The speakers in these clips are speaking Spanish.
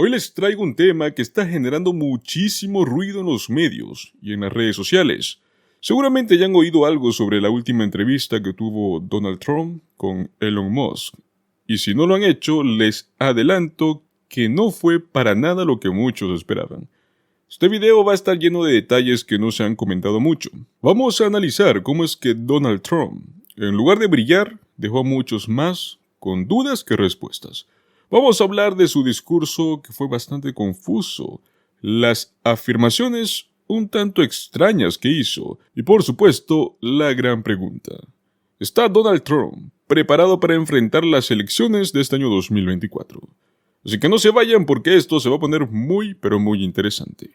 Hoy les traigo un tema que está generando muchísimo ruido en los medios y en las redes sociales. Seguramente ya han oído algo sobre la última entrevista que tuvo Donald Trump con Elon Musk. Y si no lo han hecho, les adelanto que no fue para nada lo que muchos esperaban. Este video va a estar lleno de detalles que no se han comentado mucho. Vamos a analizar cómo es que Donald Trump, en lugar de brillar, dejó a muchos más con dudas que respuestas. Vamos a hablar de su discurso que fue bastante confuso, las afirmaciones un tanto extrañas que hizo y por supuesto la gran pregunta. ¿Está Donald Trump preparado para enfrentar las elecciones de este año 2024? Así que no se vayan porque esto se va a poner muy pero muy interesante.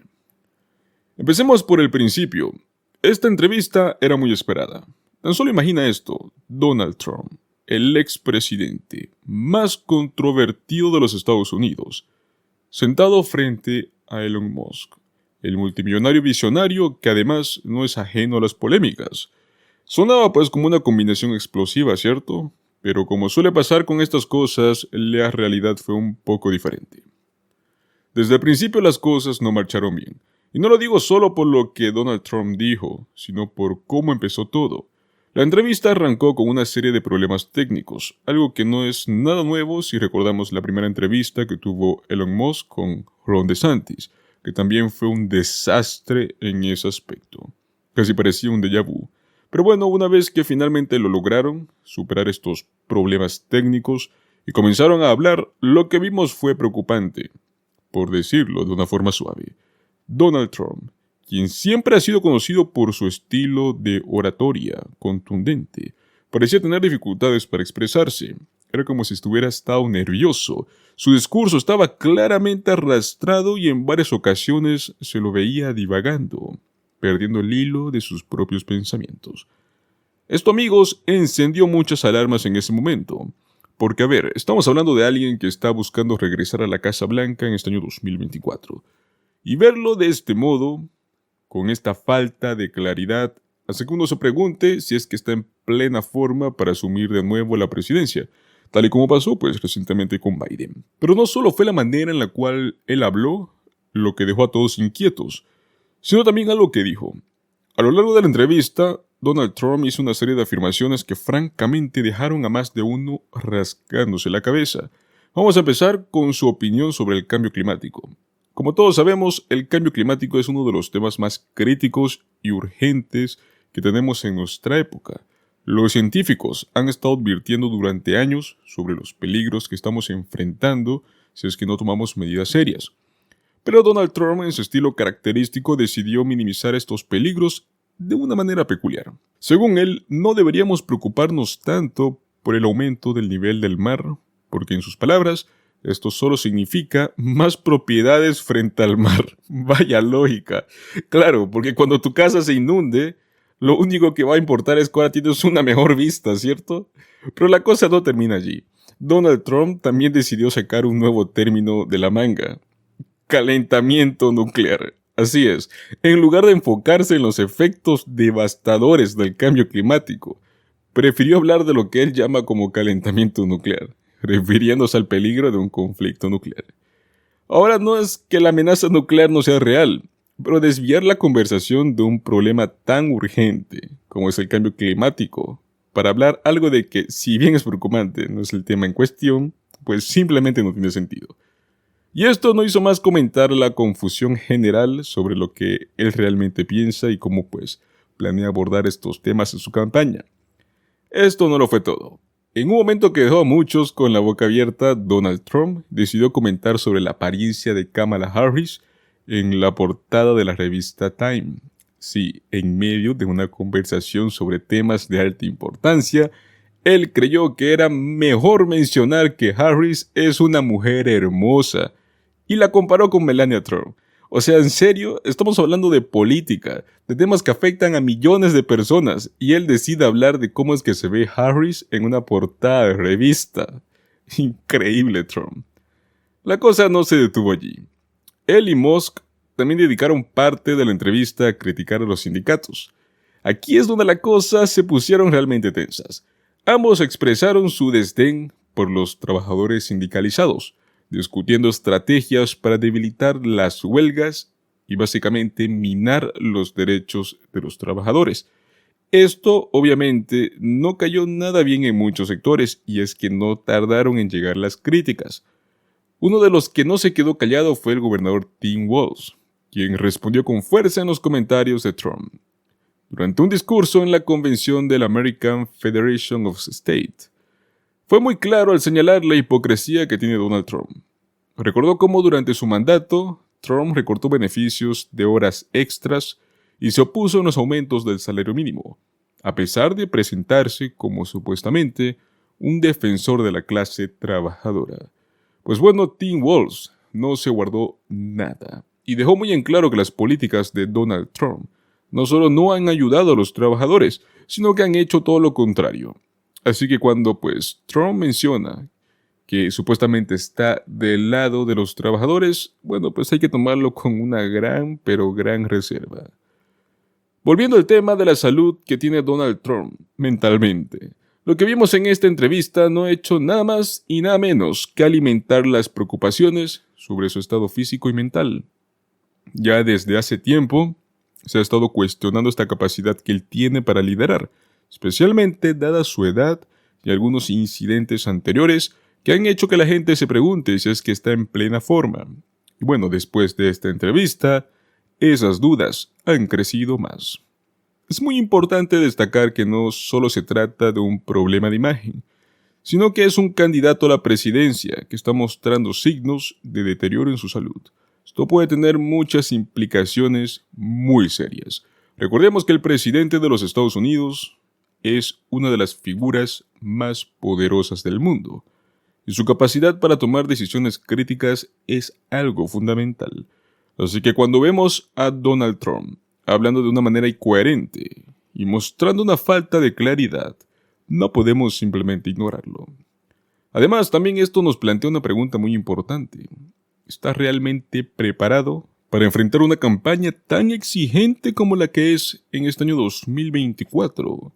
Empecemos por el principio. Esta entrevista era muy esperada. Tan solo imagina esto, Donald Trump, el expresidente más controvertido de los Estados Unidos, sentado frente a Elon Musk, el multimillonario visionario que además no es ajeno a las polémicas. Sonaba pues como una combinación explosiva, ¿cierto? Pero como suele pasar con estas cosas, la realidad fue un poco diferente. Desde el principio las cosas no marcharon bien. Y no lo digo solo por lo que Donald Trump dijo, sino por cómo empezó todo. La entrevista arrancó con una serie de problemas técnicos, algo que no es nada nuevo si recordamos la primera entrevista que tuvo Elon Musk con Ron DeSantis, que también fue un desastre en ese aspecto. Casi parecía un déjà vu. Pero bueno, una vez que finalmente lo lograron, superar estos problemas técnicos y comenzaron a hablar, lo que vimos fue preocupante, por decirlo de una forma suave. Donald Trump, quien siempre ha sido conocido por su estilo de oratoria contundente, parecía tener dificultades para expresarse. Era como si estuviera estado nervioso. Su discurso estaba claramente arrastrado y en varias ocasiones se lo veía divagando, perdiendo el hilo de sus propios pensamientos. Esto, amigos, encendió muchas alarmas en ese momento. Porque, a ver, estamos hablando de alguien que está buscando regresar a la Casa Blanca en este año 2024. Y verlo de este modo, con esta falta de claridad, hace que uno se pregunte si es que está en plena forma para asumir de nuevo la presidencia, tal y como pasó pues recientemente con Biden. Pero no solo fue la manera en la cual él habló lo que dejó a todos inquietos, sino también algo que dijo. A lo largo de la entrevista, Donald Trump hizo una serie de afirmaciones que francamente dejaron a más de uno rascándose la cabeza. Vamos a empezar con su opinión sobre el cambio climático. Como todos sabemos, el cambio climático es uno de los temas más críticos y urgentes que tenemos en nuestra época. Los científicos han estado advirtiendo durante años sobre los peligros que estamos enfrentando si es que no tomamos medidas serias. Pero Donald Trump, en su estilo característico, decidió minimizar estos peligros de una manera peculiar. Según él, no deberíamos preocuparnos tanto por el aumento del nivel del mar, porque en sus palabras, esto solo significa más propiedades frente al mar. Vaya lógica. Claro, porque cuando tu casa se inunde, lo único que va a importar es que ahora tienes una mejor vista, ¿cierto? Pero la cosa no termina allí. Donald Trump también decidió sacar un nuevo término de la manga. Calentamiento nuclear. Así es, en lugar de enfocarse en los efectos devastadores del cambio climático, prefirió hablar de lo que él llama como calentamiento nuclear, refiriéndose al peligro de un conflicto nuclear. Ahora no es que la amenaza nuclear no sea real, pero desviar la conversación de un problema tan urgente como es el cambio climático para hablar algo de que, si bien es preocupante, no es el tema en cuestión, pues simplemente no tiene sentido. Y esto no hizo más comentar la confusión general sobre lo que él realmente piensa y cómo pues planea abordar estos temas en su campaña. Esto no lo fue todo. En un momento que dejó a muchos con la boca abierta, Donald Trump decidió comentar sobre la apariencia de Kamala Harris en la portada de la revista Time. Sí, en medio de una conversación sobre temas de alta importancia, él creyó que era mejor mencionar que Harris es una mujer hermosa y la comparó con Melania Trump. O sea, en serio, estamos hablando de política, de temas que afectan a millones de personas, y él decide hablar de cómo es que se ve Harris en una portada de revista. Increíble, Trump. La cosa no se detuvo allí. Él y Musk también dedicaron parte de la entrevista a criticar a los sindicatos. Aquí es donde las cosas se pusieron realmente tensas. Ambos expresaron su desdén por los trabajadores sindicalizados, discutiendo estrategias para debilitar las huelgas y básicamente minar los derechos de los trabajadores. Esto obviamente no cayó nada bien en muchos sectores y es que no tardaron en llegar las críticas. Uno de los que no se quedó callado fue el gobernador Tim Walz, quien respondió con fuerza en los comentarios de Trump. Durante un discurso en la convención de la American Federation of States, fue muy claro al señalar la hipocresía que tiene Donald Trump. Recordó cómo durante su mandato, Trump recortó beneficios de horas extras y se opuso a los aumentos del salario mínimo, a pesar de presentarse como supuestamente un defensor de la clase trabajadora. Pues bueno, Tim Walz no se guardó nada y dejó muy en claro que las políticas de Donald Trump no solo no han ayudado a los trabajadores, sino que han hecho todo lo contrario. Así que cuando Trump menciona que supuestamente está del lado de los trabajadores, bueno, pues hay que tomarlo con una gran, pero gran reserva. Volviendo al tema de la salud que tiene Donald Trump mentalmente, lo que vimos en esta entrevista no ha hecho nada más y nada menos que alimentar las preocupaciones sobre su estado físico y mental. Ya desde hace tiempo se ha estado cuestionando esta capacidad que él tiene para liderar, especialmente dada su edad y algunos incidentes anteriores que han hecho que la gente se pregunte si es que está en plena forma. Y bueno, después de esta entrevista, esas dudas han crecido más. Es muy importante destacar que no solo se trata de un problema de imagen, sino que es un candidato a la presidencia que está mostrando signos de deterioro en su salud. Esto puede tener muchas implicaciones muy serias. Recordemos que el presidente de los Estados Unidos es una de las figuras más poderosas del mundo, y su capacidad para tomar decisiones críticas es algo fundamental. Así que cuando vemos a Donald Trump hablando de una manera incoherente y mostrando una falta de claridad, no podemos simplemente ignorarlo. Además, también esto nos plantea una pregunta muy importante. ¿Está realmente preparado para enfrentar una campaña tan exigente como la que es en este año 2024?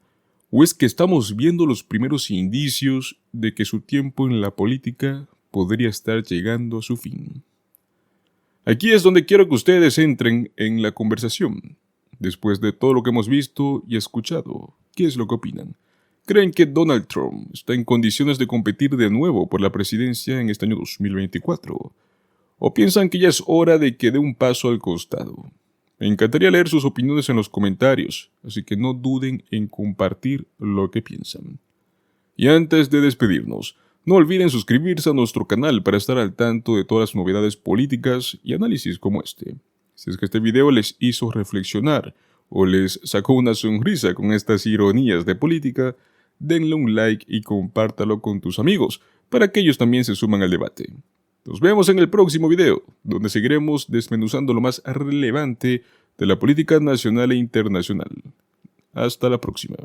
¿O es que estamos viendo los primeros indicios de que su tiempo en la política podría estar llegando a su fin? Aquí es donde quiero que ustedes entren en la conversación. Después de todo lo que hemos visto y escuchado, ¿qué es lo que opinan? ¿Creen que Donald Trump está en condiciones de competir de nuevo por la presidencia en este año 2024? ¿O piensan que ya es hora de que dé un paso al costado? Me encantaría leer sus opiniones en los comentarios, así que no duden en compartir lo que piensan. Y antes de despedirnos, no olviden suscribirse a nuestro canal para estar al tanto de todas las novedades políticas y análisis como este. Si es que este video les hizo reflexionar o les sacó una sonrisa con estas ironías de política, denle un like y compártalo con tus amigos para que ellos también se suman al debate. Nos vemos en el próximo video, donde seguiremos desmenuzando lo más relevante de la política nacional e internacional. Hasta la próxima.